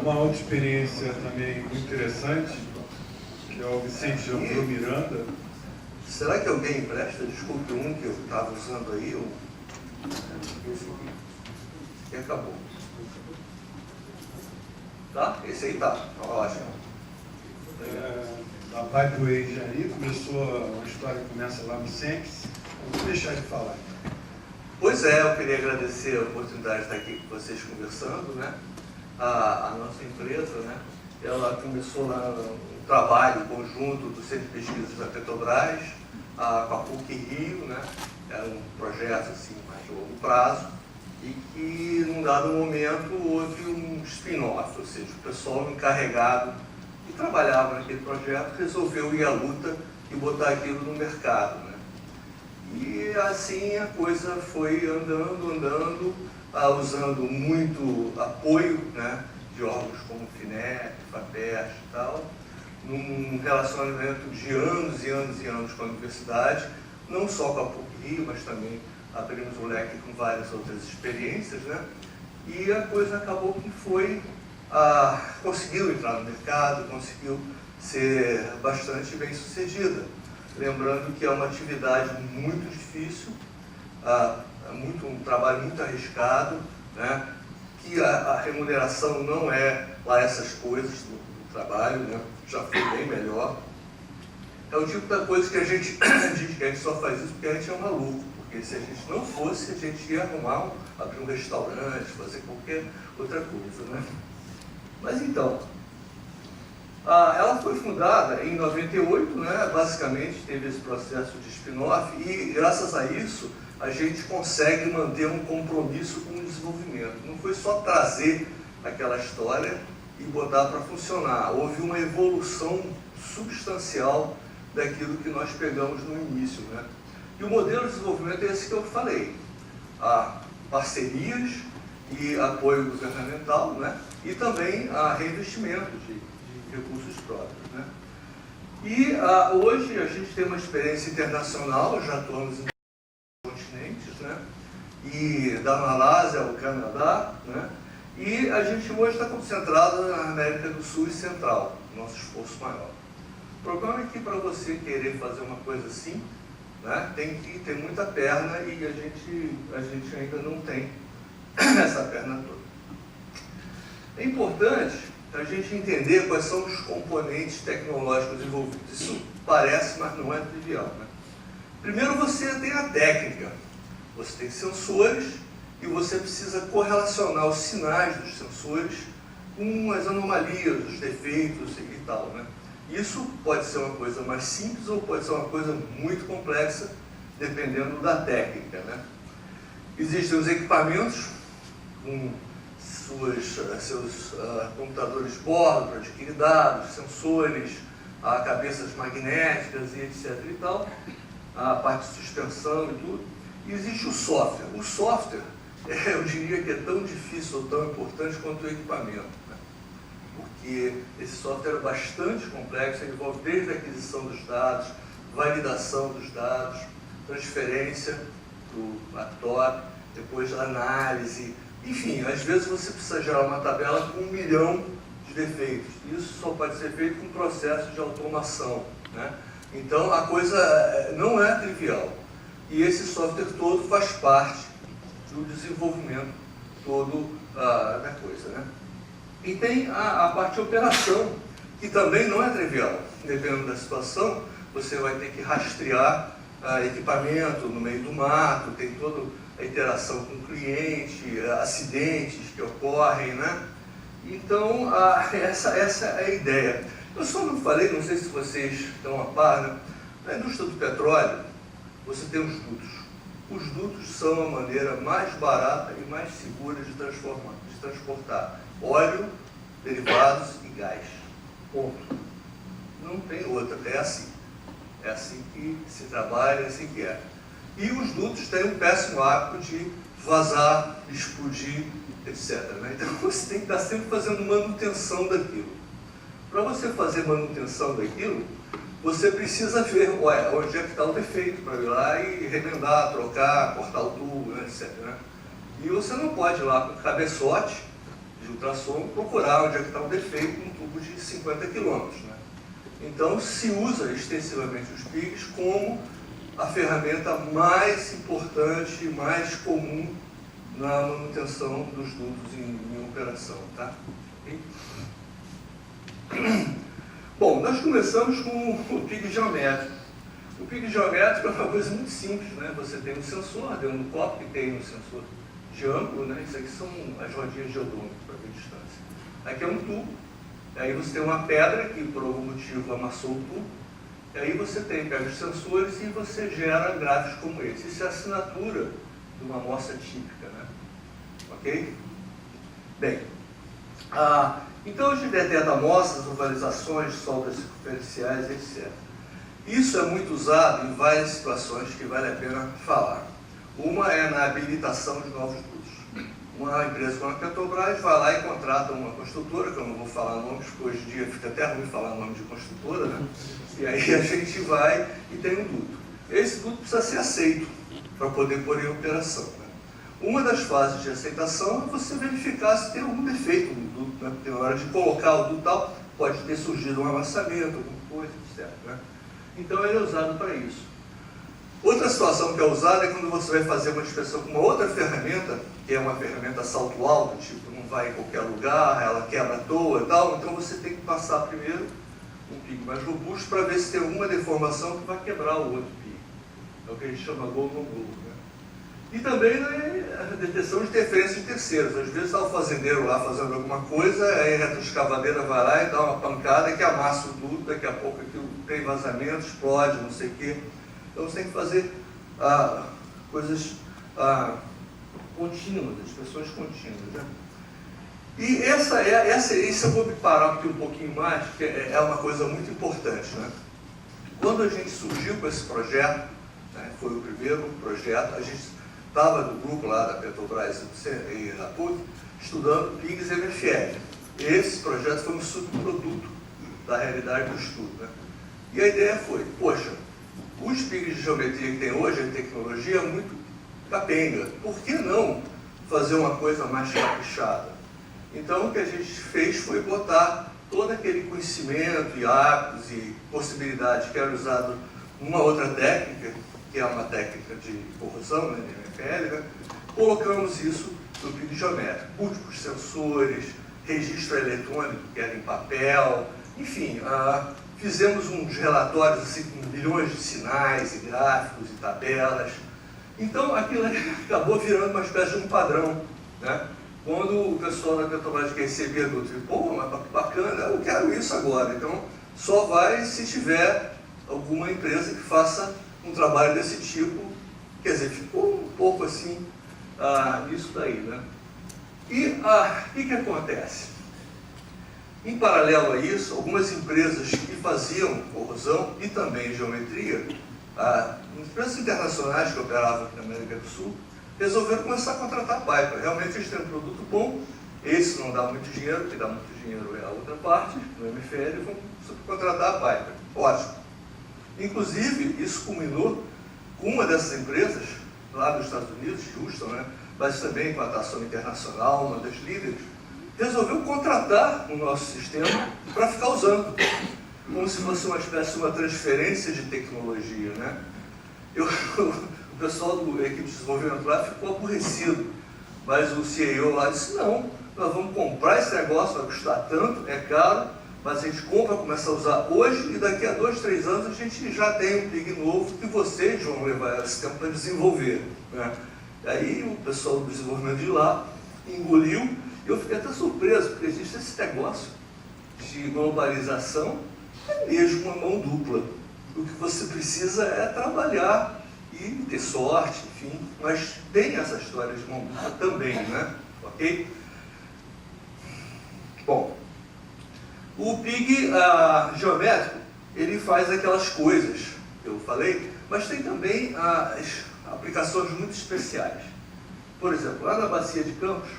uma outra experiência também muito interessante, que é o Vicente Jambro Miranda. Será que alguém empresta? Desculpe um que eu estava usando aí. E acabou. Tá? Esse aí tá. Ótimo. A pai do Jair começou, uma história que começa lá no Sempre. Não vou deixar de falar. Pois é, eu queria agradecer a oportunidade de estar aqui com vocês conversando, né? A nossa empresa, né? Ela começou lá um trabalho conjunto do Centro de Pesquisas da Petrobras, com a PUC Rio, né? Era um projeto assim, mais de longo prazo, e que num dado momento houve um spin-off, ou seja, o pessoal encarregado que trabalhava naquele projeto resolveu ir à luta e botar aquilo no mercado, né? E assim a coisa foi andando, usando muito apoio, né, de órgãos como o FINEP, FAPESP e tal, num relacionamento de anos e anos e anos com a universidade, não só com a PUC-Rio, mas também abrimos o leque com várias outras experiências, né? E a coisa acabou que foi, conseguiu entrar no mercado, conseguiu ser bastante bem sucedida. Lembrando que é uma atividade muito difícil, um trabalho muito arriscado, né? Que a remuneração não é lá essas coisas do trabalho, né? Já foi bem melhor. É o tipo da coisa que a gente diz que a gente só faz isso porque a gente é um maluco, porque se a gente não fosse, a gente ia abrir um restaurante, fazer qualquer outra coisa, né? Mas então, ela foi fundada em 98, né? Basicamente teve esse processo de spin-off e graças a isso a gente consegue manter um compromisso com o desenvolvimento. Não foi só trazer aquela história e botar para funcionar. Houve uma evolução substancial daquilo que nós pegamos no início, né? E o modelo de desenvolvimento é esse que eu falei. Parcerias e apoio governamental, né? E também reinvestimento de recursos próprios, né? E hoje a gente tem uma experiência internacional, já atuamos em continentes, né? E da Malásia ao Canadá, né? E a gente hoje está concentrado na América do Sul e Central, nosso esforço maior. O problema é que para você querer fazer uma coisa assim, né, tem que ter muita perna e a gente ainda não tem essa perna toda. É importante a gente entender quais são os componentes tecnológicos envolvidos. Isso parece, mas não é trivial, né? Primeiro você tem a técnica, você tem sensores e você precisa correlacionar os sinais dos sensores com as anomalias, os defeitos e tal, né? Isso pode ser uma coisa mais simples ou pode ser uma coisa muito complexa, dependendo da técnica, né? Existem os equipamentos com seus computadores de bordo para adquirir dados, sensores, cabeças magnéticas e etc. e tal, a parte de suspensão e tudo. E existe o software. O software, eu diria que é tão difícil ou tão importante quanto o equipamento, né? Porque esse software é bastante complexo, ele envolve desde a aquisição dos dados, validação dos dados, transferência para o laptop, depois a análise. Enfim, às vezes você precisa gerar uma tabela com 1 milhão de defeitos. Isso só pode ser feito com um processo de automação, né? Então a coisa não é trivial. E esse software todo faz parte do desenvolvimento todo da coisa, né? E tem a parte de operação, que também não é trivial. Dependendo da situação, você vai ter que rastrear equipamento no meio do mato, tem toda a interação com o cliente, acidentes que ocorrem, né? Então, essa é a ideia. Eu só não falei, não sei se vocês estão a par, né? Na indústria do petróleo, você tem os dutos. Os dutos são a maneira mais barata e mais segura de transportar óleo, derivados e gás. Ponto. Não tem outra, é assim. É assim que se trabalha, é assim que é. E os dutos têm um péssimo hábito de vazar, explodir, etc, né? Então você tem que estar sempre fazendo manutenção daquilo. Para você fazer manutenção daquilo, você precisa ver onde é que está o defeito, para ir lá e remendar, trocar, cortar o tubo, né, etc, né? E você não pode ir lá com cabeçote de ultrassom, procurar onde é que está o defeito num tubo de 50 km. Né? Então, se usa extensivamente os PIGs como a ferramenta mais importante e mais comum na manutenção dos dutos em operação. Tá? Okay? Bom, nós começamos com o PIG geométrico. O PIG geométrico é uma coisa muito simples, né? Você tem um sensor dentro do copo, que tem um sensor de ângulo, né? Isso aqui são as rodinhas de odômetro para ver distância. Aqui é um tubo, aí você tem uma pedra que por algum motivo amassou o tubo, e aí você pega os sensores e você gera gráficos como esse. Isso é a assinatura de uma amostra típica, né? Ok? Bem, então a gente detecta amostras, ovalizações, soldas superficiais, etc. Isso é muito usado em várias situações que vale a pena falar. Uma é na habilitação de novos dutos. Uma empresa como a Petrobras vai lá e contrata uma construtora, que eu não vou falar nomes, porque hoje em dia fica até ruim falar nome de construtora, né? E aí a gente vai e tem um duto. Esse duto precisa ser aceito para poder pôr em operação. Né? Uma das fases de aceitação é você verificar se tem algum defeito no duto, né? Porque na hora de colocar o duto tal, pode ter surgido um amassamento, alguma coisa, etc. Né? Então ele é usado para isso. Outra situação que é usada é quando você vai fazer uma inspeção com uma outra ferramenta, que é uma ferramenta salto alto, tipo, não vai em qualquer lugar, ela quebra à toa e tal, então você tem que passar primeiro um PIG mais robusto para ver se tem alguma deformação que vai quebrar o outro PIG. É o que a gente chama go no go. Né? E também a detecção de interferência de terceiros. Às vezes está o fazendeiro lá fazendo alguma coisa, aí a retroescavadeira vai lá e dá uma pancada que amassa o duto, daqui a pouco aquilo tem vazamento, explode, não sei o quê. Então você tem que fazer coisas contínuas, inspeções contínuas. Né? E esse eu vou me parar aqui um pouquinho mais, porque é uma coisa muito importante. Né? Quando a gente surgiu com esse projeto, né, foi o primeiro projeto, a gente estava no grupo lá da Petrobras e da PUC, estudando PIGs e MFL. Esse projeto foi um subproduto da realidade do estudo. Né? E a ideia foi, poxa, os PIGs de geometria que tem hoje, a tecnologia é muito capenga. Por que não fazer uma coisa mais caprichada? Então o que a gente fez foi botar todo aquele conhecimento e hábitos e possibilidades que era usado numa outra técnica, que é uma técnica de corrosão, né, de MFL, né? Colocamos isso no PIG geométrico. Múltiplos sensores, registro eletrônico que era em papel, enfim, fizemos uns relatórios assim, com milhões de sinais e gráficos e tabelas. Então aquilo acabou virando uma espécie de um padrão. Né? Quando o pessoal da Petrobras recebia do tipo, pô, mas que bacana, eu quero isso agora. Então só vai se tiver alguma empresa que faça um trabalho desse tipo. Quer dizer, ficou um pouco assim nisso daí. Né? E o que acontece? Em paralelo a isso, algumas empresas que faziam corrosão e também geometria, empresas internacionais que operavam aqui na América do Sul, resolveram começar a contratar a Piper. Realmente eles têm um produto bom, esse não dá muito dinheiro, o que dá muito dinheiro é a outra parte, no MFL, vão contratar a Piper. Ótimo. Inclusive, isso culminou com uma dessas empresas, lá dos Estados Unidos, Houston, né? Mas também com a atuação internacional, uma das líderes, resolveu contratar o nosso sistema para ficar usando, como se fosse uma espécie de uma transferência de tecnologia. Né? O pessoal da equipe de desenvolvimento lá ficou aborrecido, mas o CEO lá disse, não, nós vamos comprar esse negócio, vai custar tanto, é caro, mas a gente compra, começa a usar hoje e daqui a 2, 3 anos a gente já tem um PIG novo que vocês vão levar esse tempo para desenvolver. Né? Aí o pessoal do desenvolvimento de lá engoliu. Eu fiquei até surpreso, porque existe esse negócio de globalização, é mesmo uma mão dupla. O que você precisa é trabalhar e ter sorte, enfim, mas tem essa história de mão dupla também, né? Ok? Bom, o PIG geométrico, ele faz aquelas coisas que eu falei, mas tem também as aplicações muito especiais. Por exemplo, lá na Bacia de Campos,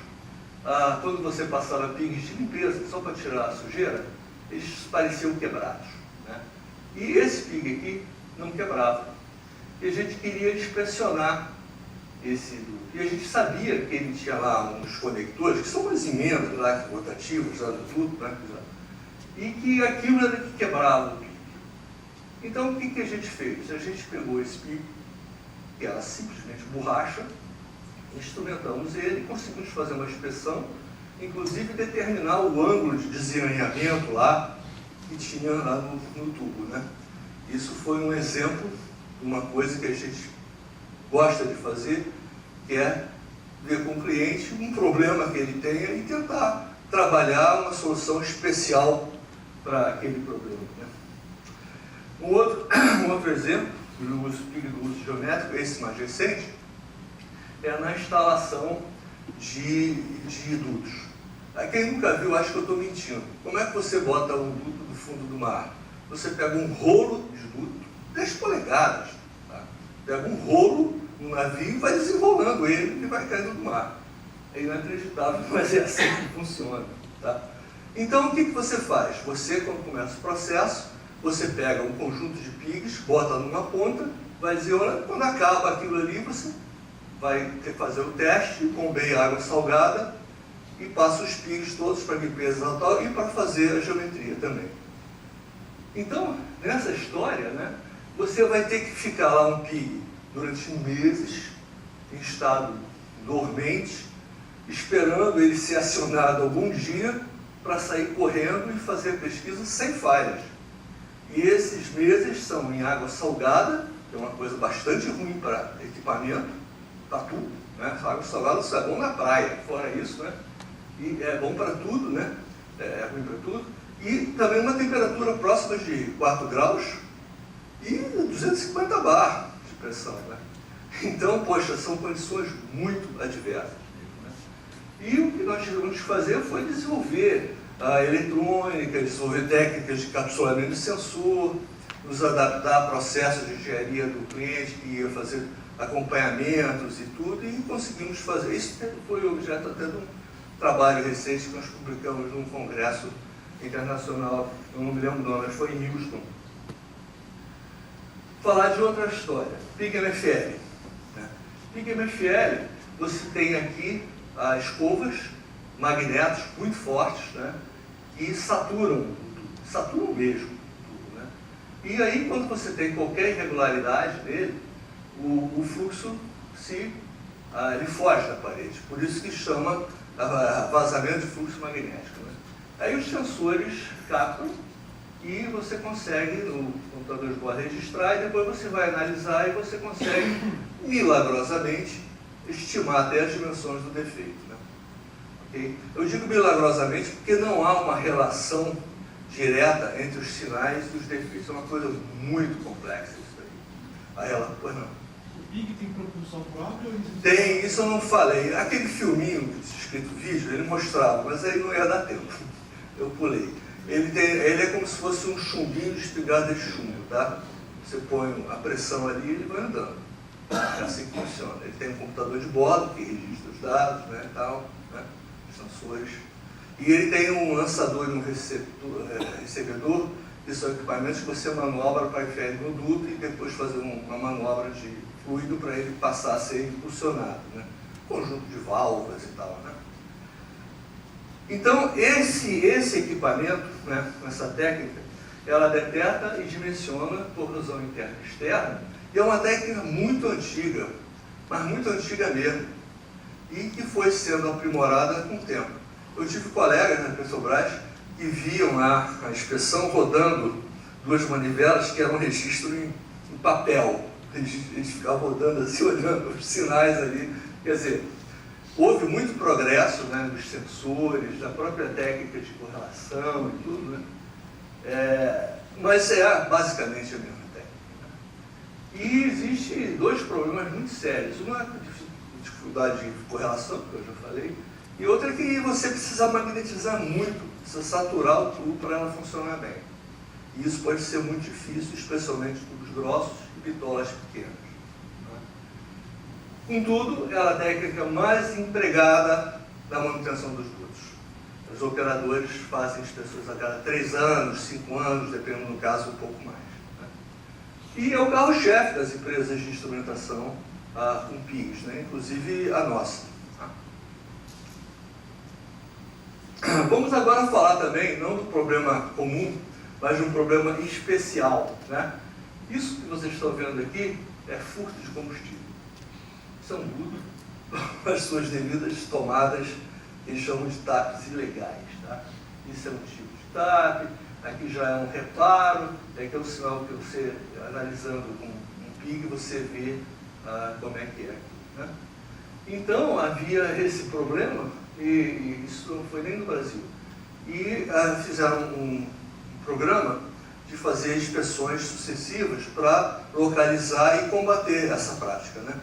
quando você passava PIGs de limpeza, só para tirar a sujeira, eles pareciam quebrados. Né? E esse PIG aqui não quebrava. E a gente queria inspecionar esse duto. E a gente sabia que ele tinha lá uns conectores, que são umas emendas lá rotativas lá do duto, né? E que aquilo era que quebrava o pique. Então, o que a gente fez? A gente pegou esse pique, que era simplesmente borracha, instrumentamos ele, conseguimos fazer uma inspeção, inclusive determinar o ângulo de desenhaamento lá que tinha lá no tubo, né? Isso foi um exemplo de uma coisa que a gente gosta de fazer, que é ver com o cliente um problema que ele tenha e tentar trabalhar uma solução especial para aquele problema, né? Um outro exemplo do uso geométrico, esse mais recente, é na instalação de dutos. Quem nunca viu, acho que eu estou mentindo. Como é que você bota um duto do fundo do mar? Você pega um rolo de duto, 10 polegadas, tá? Pega um rolo no navio e vai desenrolando ele e vai caindo no mar. É inacreditável, mas é assim que funciona, tá? Então, o que você faz? Você, quando começa o processo, você pega um conjunto de pigs, bota numa ponta, vai desenrolando, quando acaba aquilo ali, você vai ter que fazer o teste, bombeia água salgada e passa os pigs todos para limpeza e para fazer a geometria também. Então, nessa história, né, você vai ter que ficar lá um pig durante meses, em estado dormente, esperando ele ser acionado algum dia para sair correndo e fazer a pesquisa sem falhas. E esses meses são em água salgada, que é uma coisa bastante ruim para equipamento, para tudo, né? Água salgada só é bom na praia, fora isso, né? E é bom para tudo, né? É ruim para tudo. E também uma temperatura próxima de 4 graus e 250 bar de pressão, né? Então, poxa, são condições muito adversas, né? E o que nós tivemos que fazer foi desenvolver a eletrônica, desenvolver técnicas de capsulamento de sensor, nos adaptar a processos de engenharia do cliente que ia fazer acompanhamentos e tudo, e conseguimos fazer. Isso foi objeto até de um trabalho recente que nós publicamos num congresso internacional, eu não me lembro o nome, mas foi em Houston. Falar de outra história, PIG-MFL. Né? PIG-MFL, você tem aqui as escovas, magnetos muito fortes, né? Que saturam mesmo tudo, né? E aí, quando você tem qualquer irregularidade nele, o fluxo ele foge da parede. Por isso que chama vazamento de fluxo magnético, né? Aí os sensores captam e você consegue, no computador de bordo, registrar, e depois você vai analisar e você consegue, milagrosamente, estimar até as dimensões do defeito, né? Okay? Eu digo milagrosamente porque não há uma relação direta entre os sinais e os defeitos. É uma coisa muito complexa isso daí. Pois não. O PIG tem propulsão própria ou existe? Tem, isso eu não falei. Aquele filminho escrito vídeo, ele mostrava, mas aí não ia dar tempo. Eu pulei. Ele é como se fosse um chumbinho de espingarda de chumbo, tá? Você põe a pressão ali e ele vai andando. É assim que funciona. Ele tem um computador de bordo que registra os dados, né, tal, né, os sensores. E ele tem um lançador e um recebedor, que são equipamentos que você manobra para enfiar no duto e depois fazer uma manobra de fluido para ele passar a ser impulsionado, né? Conjunto de válvulas e tal, né? Então, esse equipamento, né, essa técnica, ela detecta e dimensiona corrosão interna e externa, e é uma técnica muito antiga, mas muito antiga mesmo, e que foi sendo aprimorada com o tempo. Eu tive colegas na Petrobras que viam a inspeção rodando duas manivelas que eram registro em papel. Eles ficavam rodando assim, olhando os sinais ali. Quer dizer, houve muito progresso, né, nos sensores, da própria técnica de correlação e tudo, né? Mas é basicamente a mesma técnica, né? E existem dois problemas muito sérios. Uma é a dificuldade de correlação, que eu já falei, e outra é que você precisa magnetizar muito, precisa saturar o tubo para ela funcionar bem. E isso pode ser muito difícil, especialmente tubos grossos e bitolas pequenas. Contudo, ela é a técnica mais empregada na manutenção dos dutos. Os operadores fazem inspeções a cada 3 anos, 5 anos, dependendo do caso, um pouco mais, né? E é o carro-chefe das empresas de instrumentação com PIGs, né? Inclusive a nossa. Vamos agora falar também, não do problema comum, mas de um problema especial, né? Isso que vocês estão vendo aqui é furto de combustível. Isso é um tudo, as suas devidas tomadas, que eles chamam de TAPs ilegais, tá? Isso é um tipo de TAP, aqui já é um reparo, aqui é o sinal que você, analisando com um PIG, você vê como é que é aqui, né? Então, havia esse problema, e isso não foi nem no Brasil, e fizeram um programa de fazer inspeções sucessivas para localizar e combater essa prática, né?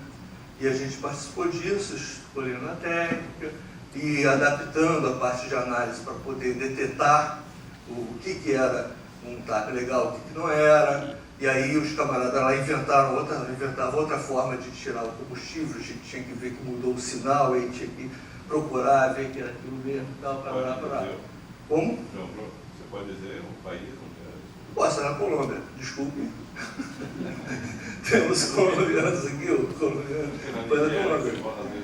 E a gente participou disso, escolhendo a técnica e adaptando a parte de análise para poder detectar o que era um TAP legal, o que não era. E aí os camaradas lá inventavam outra forma de tirar o combustível, a gente tinha que ver que mudou o sinal, aí tinha que procurar, ver que era aquilo mesmo e tal, para. Como? Não, você pode dizer um país? Posso, na Colômbia, desculpe. Temos colombianos aqui, o colombiano foi na Colômbia.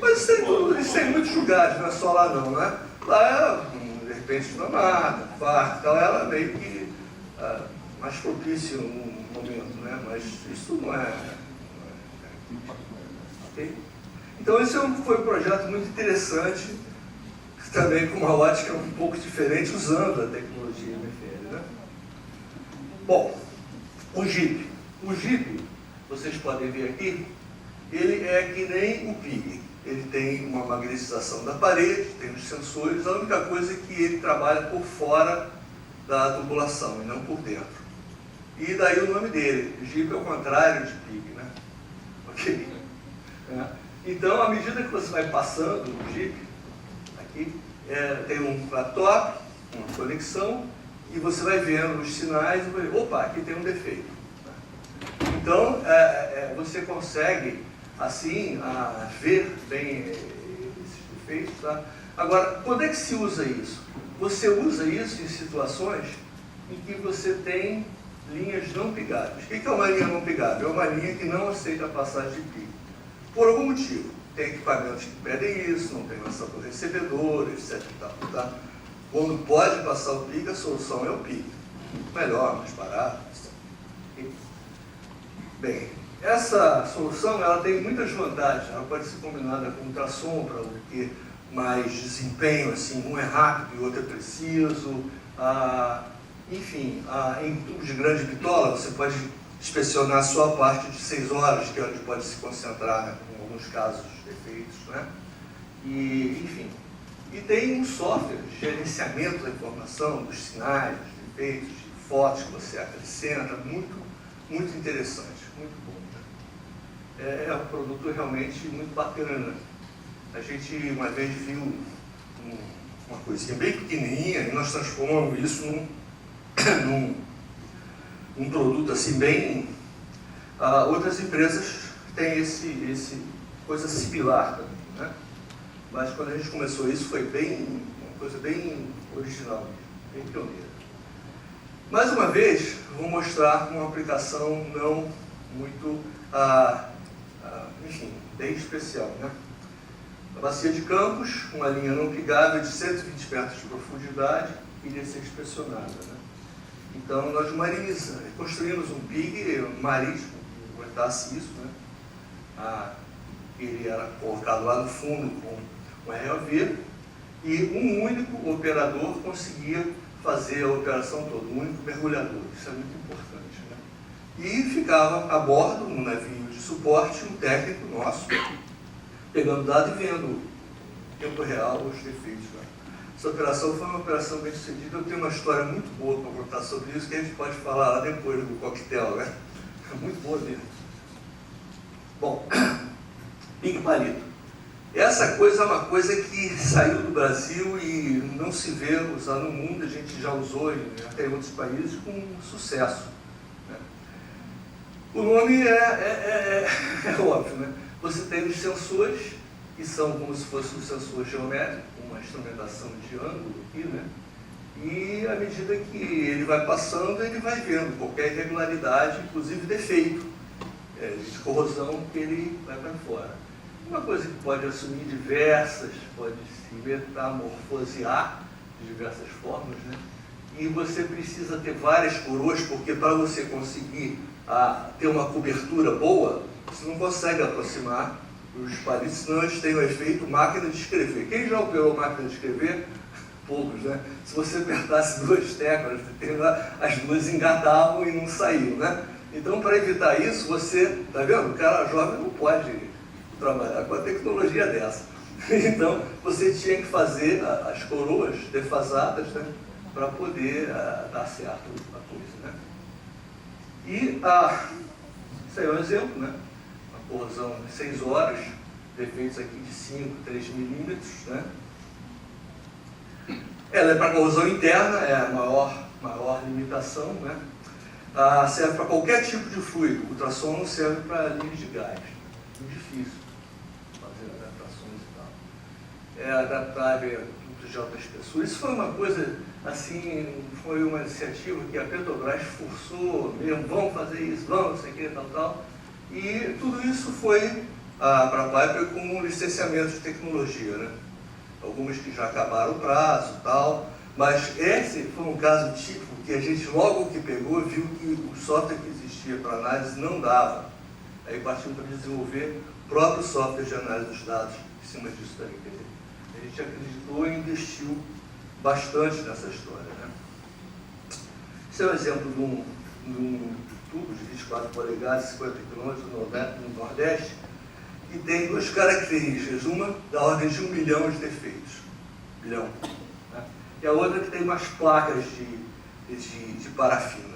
Mas isso tem muitos lugares, não é só lá não, né? Lá é, de repente, Gramada, Farc, então ela meio que mais propício no momento, né? Mas isso não é. Okay? Então esse foi um projeto muito interessante, também com uma ótica um pouco diferente, usando a tecnologia MFL, né? Bom, o Jeep. O Jeep, vocês podem ver aqui, ele é que nem o PIG. Ele tem uma magnetização da parede, tem os sensores, a única coisa é que ele trabalha por fora da tubulação e não por dentro. E daí o nome dele, Jeep é o contrário de PIG, né? Ok? Então, à medida que você vai passando o Jeep, aqui, tem um laptop, uma conexão, e você vai vendo os sinais e vai, opa, aqui tem um defeito. Então, você consegue, assim, ver bem esses defeitos. Tá? Agora, quando é que se usa isso? Você usa isso em situações em que você tem linhas não pigáveis. O que é uma linha não pigável? É uma linha que não aceita a passagem de PIG. Por algum motivo. Tem equipamentos que pedem isso, não tem lançador recebedor, etc. Tá? Quando pode passar o PIG, a solução é o PIG. Melhor, mais barato, etc. Bem, essa solução ela tem muitas vantagens. Ela pode ser combinada com ultrassom para obter mais desempenho, assim, um é rápido e o outro é preciso. Enfim, em tubos de grande bitola, você pode inspecionar só a parte de 6 horas, que é onde pode se concentrar, né, em alguns casos de defeitos, né? E, enfim. E tem um software de gerenciamento da informação, dos sinais, dos defeitos, de fotos que você acrescenta, muito interessante, muito bom. Né? É um produto realmente muito bacana. A gente uma vez viu uma coisinha bem pequenininha e nós transformamos isso num produto assim bem... outras empresas têm esse coisa similar também, né? Mas quando a gente começou isso foi uma coisa bem original, bem pioneira. Mais uma vez, vou mostrar uma aplicação não muito, enfim, bem especial, né? A bacia de Campos, uma linha não pigável de 120 metros de profundidade, iria ser inspecionada, né? Então, nós construímos um PIG marítimo que aguentasse isso, né? Ele era colocado lá no fundo com um ROV e um único operador conseguia fazer a operação toda, um único mergulhador. Isso é muito importante, né? E ficava a bordo, num navio de suporte, um técnico nosso, pegando dado e vendo em tempo real os defeitos. Né? Essa operação foi uma operação bem sucedida. Eu tenho uma história muito boa para contar sobre isso, que a gente pode falar lá depois do coquetel, né? É muito boa mesmo. Bom, PIG palito. Essa coisa é uma coisa que saiu do Brasil e não se vê usar no mundo, a gente já usou até em outros países com sucesso. Né? O nome é óbvio, né? Você tem os sensores, que são como se fosse um sensor geométrico, uma instrumentação de ângulo aqui, né? E à medida que ele vai passando, ele vai vendo qualquer irregularidade, inclusive defeito. de corrosão que ele vai para fora. Uma coisa que pode assumir diversas, pode se metamorfosear de diversas formas, né? E você precisa ter várias coroas, porque para você conseguir ter uma cobertura boa, você não consegue aproximar os palitos, senão eles têm o efeito máquina de escrever. Quem já operou máquina de escrever? Poucos, né? Se você apertasse duas teclas, as duas engatavam e não saíam, né? Então, para evitar isso, você, tá vendo? O cara jovem não pode trabalhar com a tecnologia dessa. Então, você tinha que fazer as coroas defasadas, né? Para poder dar certo a coisa, né? E isso aí é um exemplo, né? Uma corrosão de 6 horas, defeitos aqui de 5, 3 milímetros, né? Ela é para corrosão interna, é a maior limitação, né? Serve para qualquer tipo de fluido. O ultrassom não serve para linhas de gás. Muito difícil fazer adaptações e tal. É adaptável a dutos de alta espessura. Isso foi uma coisa, assim, foi uma iniciativa que a Petrobras forçou mesmo, vamos fazer isso, vamos, não sei o que, tal. E tudo isso foi para a Piper com licenciamento de tecnologia, né? Algumas que já acabaram o prazo e tal, mas esse foi um caso típico que a gente logo que pegou viu que o software que existia para análise não dava. Aí partimos para desenvolver o próprio software de análise dos dados em cima disso daí. Quer dizer, a gente acreditou e investiu bastante nessa história, né? Esse é um exemplo de um tubo de 24 polegadas, 50 km no Nordeste, que tem duas características, uma da ordem de 1 milhão de defeitos, né? E a outra que tem umas placas de parafina.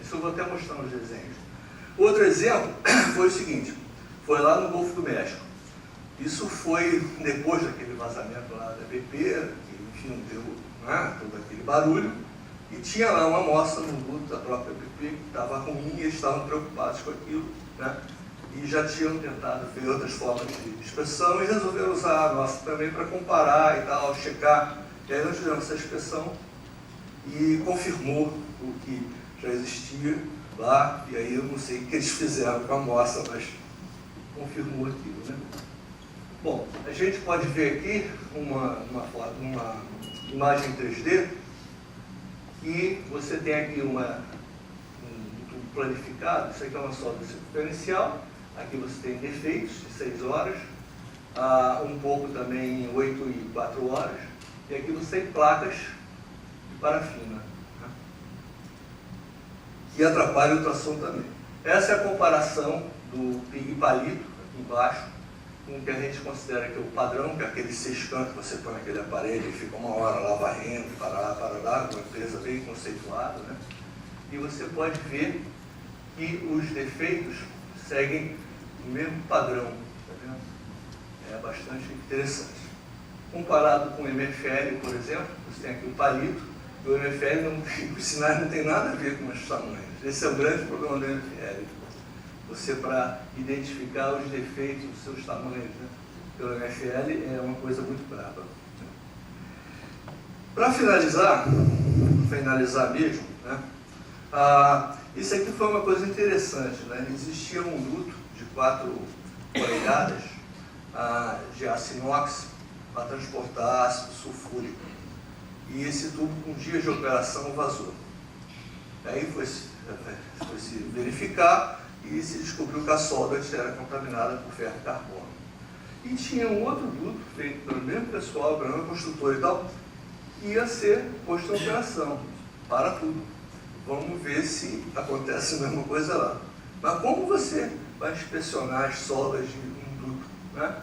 Isso eu vou até mostrar nos desenhos. Outro exemplo foi o seguinte, foi lá no Golfo do México. Isso foi depois daquele vazamento lá da BP, que enfim deu, né, todo aquele barulho, e tinha lá uma amostra no duto da própria BP que estava ruim e eles estavam preocupados com aquilo, né? E já tinham tentado ver outras formas de inspeção e resolveram usar a nossa também para comparar e tal, checar. E aí nós fizemos essa inspeção e confirmou o que já existia lá, e aí eu não sei o que eles fizeram com a amostra, mas confirmou aquilo, né? Bom, a gente pode ver aqui uma imagem 3D e você tem aqui um tubo planificado, isso aqui é uma solda circunferencial. Aqui você tem defeitos de 6 horas, um pouco também em 8 e 4 horas, e aqui você tem placas de parafina, né, que atrapalham o ultrassom também. Essa é a comparação do pig palito, aqui embaixo, com o que a gente considera que é o padrão, que é aquele sextant que você põe naquele aparelho e fica uma hora lá varrendo, para lá, uma empresa bem conceituada, né? E você pode ver que os defeitos seguem o mesmo padrão, tá vendo? É bastante interessante. Comparado com o MFL, por exemplo, você tem aqui o palito, e o MFL, os sinais não tem nada a ver com os tamanhos. Esse é o grande problema do MFL. Você, para identificar os defeitos dos seus tamanhos, né? Pelo MFL é uma coisa muito brava. Para finalizar mesmo, né? Isso aqui foi uma coisa interessante, né? Existia um duto de 4 polegadas de aço inox para transportar ácido sulfúrico. E esse tubo, com dias de operação, vazou. Aí foi se verificar e se descobriu que a solda era contaminada por ferro e carbono. E tinha um outro duto feito pelo mesmo pessoal, pelo mesmo construtor e tal, que ia ser posto em operação. Para tudo. Vamos ver se acontece a mesma coisa lá. Mas como você vai inspecionar as soldas de um duto, né?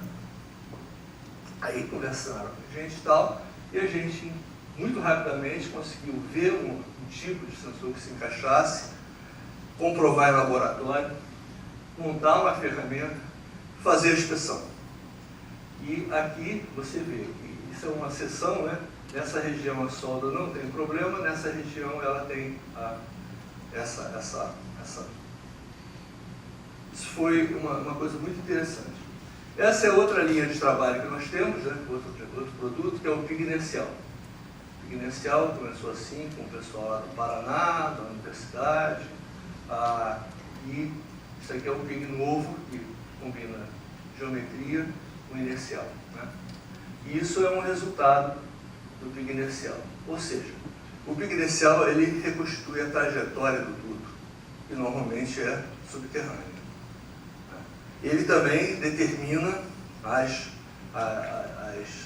Aí conversaram com a gente e tal, e a gente muito rapidamente conseguiu ver um tipo de sensor que se encaixasse, comprovar em laboratório, montar uma ferramenta, fazer a inspeção. E aqui você vê que isso é uma seção, né? Nessa região a solda não tem problema, nessa região ela tem essa. Isso foi uma coisa muito interessante. Essa é outra linha de trabalho que nós temos, né? outro produto, que é o pig inercial. O pig inercial começou assim com o pessoal lá do Paraná, da universidade, e Isso aqui é um PIG novo, que combina geometria com inercial, né? E isso é um resultado do PIG inercial. Ou seja, o PIG inercial ele reconstitui a trajetória do duto, que normalmente é subterrânea. Ele também determina as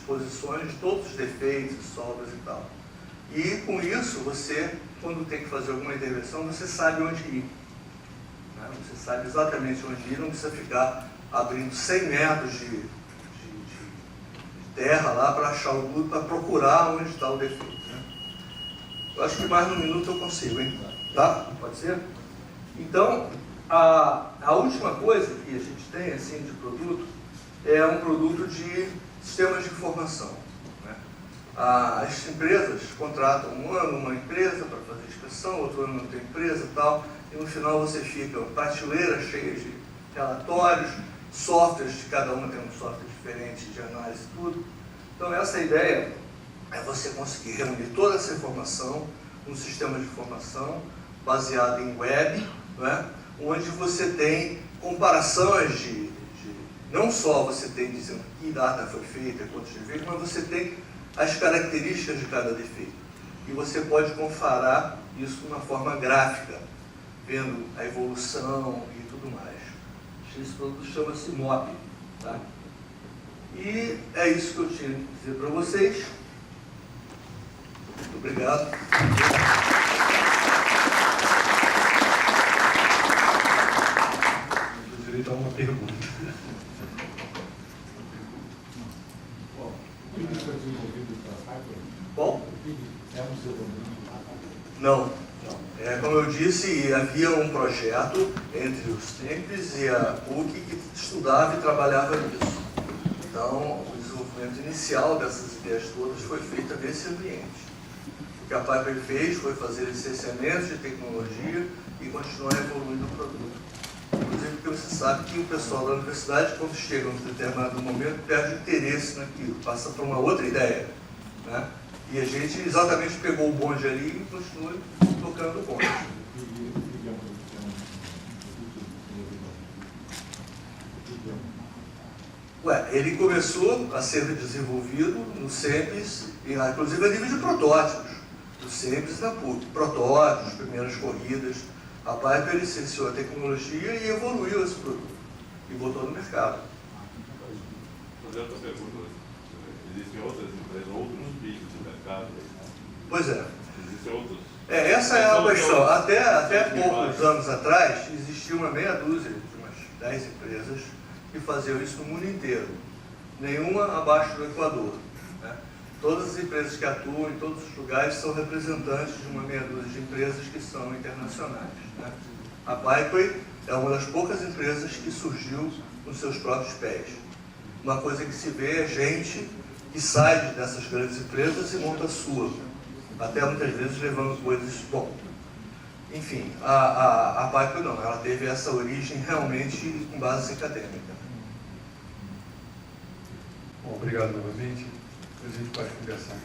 posições de todos os defeitos, sobras e tal. E com isso, você, quando tem que fazer alguma intervenção, você sabe onde ir. Né? Você sabe exatamente onde ir, não precisa ficar abrindo 100 metros de terra lá para achar o duto, para procurar onde está o defeito. Né? Eu acho que mais no minuto eu consigo, hein? Tá? Pode ser? Então, a última coisa que a gente tem assim, de produto é um produto de sistemas de informação. Né? As empresas contratam um ano uma empresa para fazer inspeção, outro ano outra empresa e tal, e no final você fica prateleira cheia de relatórios, softwares, cada uma tem um software diferente de análise e tudo. Então essa ideia é você conseguir reunir toda essa informação num sistema de informação baseado em web, né? Onde você tem comparações não só você tem dizendo que data foi feita, quantos defeitos, mas você tem as características de cada defeito. E você pode comparar isso de uma forma gráfica, vendo a evolução e tudo mais. Esse produto chama-se MOP. Tá? E é isso que eu tinha que dizer para vocês. Muito obrigado. Eu direito a uma pergunta. O PIG foi desenvolvido para Hyper? Bom? O PIG é um seu domínio? Não. Como eu disse, havia um projeto entre os TEMPES e a PUC que estudava e trabalhava nisso. Então, o desenvolvimento inicial dessas ideias todas foi feito nesse ambiente. O que a Piper fez foi fazer licenciamento de tecnologia e continuar evoluindo o produto. Inclusive porque você sabe que o pessoal da universidade, quando chega num determinado momento, perde interesse naquilo, passa para uma outra ideia. Né? E a gente exatamente pegou o bonde ali e continua tocando o bonde. Ele começou a ser desenvolvido no CEMPES, inclusive a nível de protótipos, do CEMPES e da PUC. Protótipos, primeiras corridas. A Piper licenciou a tecnologia e evoluiu esse produto. E botou no mercado. Vou fazer outra pergunta. Existem outras empresas, outros PIGs no mercado? Pois é. Existem outros? Essa é a questão. Até poucos anos atrás, existia uma meia dúzia de umas 10 empresas que faziam isso no mundo inteiro. Nenhuma abaixo do Equador. Né? Todas as empresas que atuam em todos os lugares são representantes de uma meia dúzia de empresas que são internacionais. Né? A Piper é uma das poucas empresas que surgiu nos seus próprios pés. Uma coisa que se vê é gente que sai dessas grandes empresas e monta a sua. Até muitas vezes levando coisas... Bom, enfim, a Piper não, ela teve essa origem realmente com base acadêmica. Bom, obrigado novamente. Depois a gente pode conversar.